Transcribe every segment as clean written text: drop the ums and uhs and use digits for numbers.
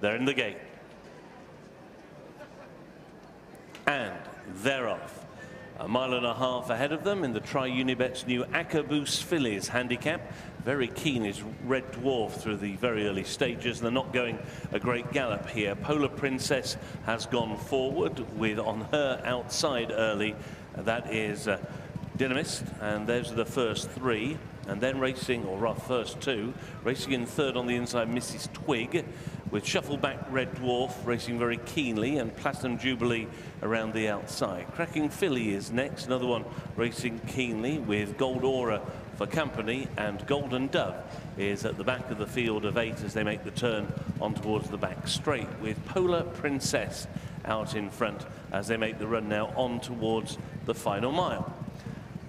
They're in the gate. And they're off. A mile and a half ahead of them in the Unibet's new Acca Boost Fillies handicap. Very keen is Red Dwarf through the very early stages. They're not going a great gallop here. Polar Princess has gone forward with on her outside early. That is Dynamist, and those are the first three. And then racing, or rather first two, racing in third on the inside, Mrs. Twig, with Shuffleback Red Dwarf racing very keenly, and Platinum Jubilee around the outside. Cracking Filly is next, another one racing keenly, with Gold Aura for company, and Golden Dove is at the back of the field of 8 as they make the turn on towards the back straight, with Polar Princess out in front as they make the run now on towards the final mile.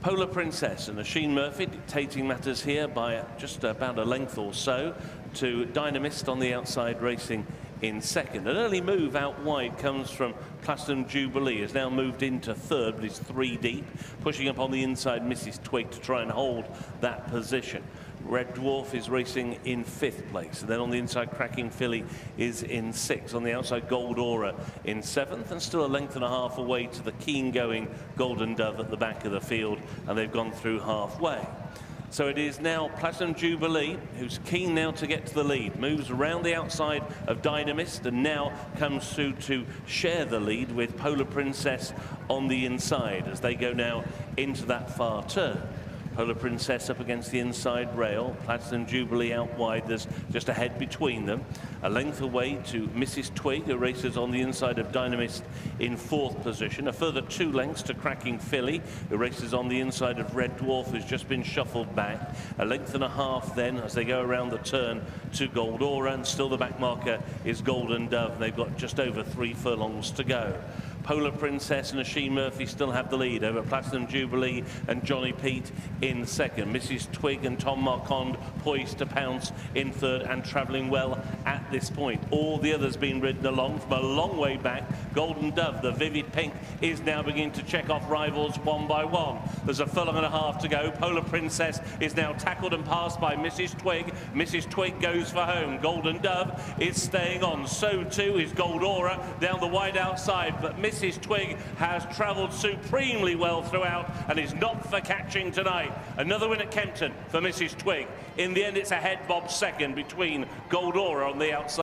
Polar Princess and Oisin Murphy dictating matters here by just about a length or so to Dynamist on the outside racing in second. An early move out wide comes from Platinum Jubilee, has now moved into third, but is 3 deep, pushing up on the inside Mrs. Twig to try and hold that position. Red Dwarf is racing in 5th place, and then on the inside Cracking Filly is in 6th. On the outside Gold Aura in 7th, and still a length and a half away to the keen going Golden Dove at the back of the field, and they've gone through halfway. So it is now Platinum Jubilee who's keen now to get to the lead, moves around the outside of Dynamist and now comes through to share the lead with Polar Princess on the inside as they go now into that far turn. Polar Princess up against the inside rail, Platinum Jubilee out wide, there's just a head between them. A length away to Mrs. Twig, who races on the inside of Dynamist in 4th position. A further 2 lengths to Cracking Filly, who races on the inside of Red Dwarf, who's just been shuffled back. A length and a half then as they go around the turn to Gold Aura, and still the back marker is Golden Dove. They've got just over 3 furlongs to go. Polar Princess and Oisin Murphy still have the lead over Platinum Jubilee and Johnny Pete in second. Mrs. Twig and Tom Marquand poised to pounce in third and travelling well at this point. All the others being ridden along from a long way back. Golden Dove, the vivid pink, is now beginning to check off rivals one by one. There's a furlong and a half to go. Polar Princess is now tackled and passed by Mrs. Twig. Mrs. Twig goes for home. Golden Dove is staying on. So too is Gold Aura down the wide outside, but Mrs. Twig has travelled supremely well throughout and is not for catching tonight. Another win at Kempton for Mrs. Twig. In the end, it's a head bob second between Gold Aura on the outside.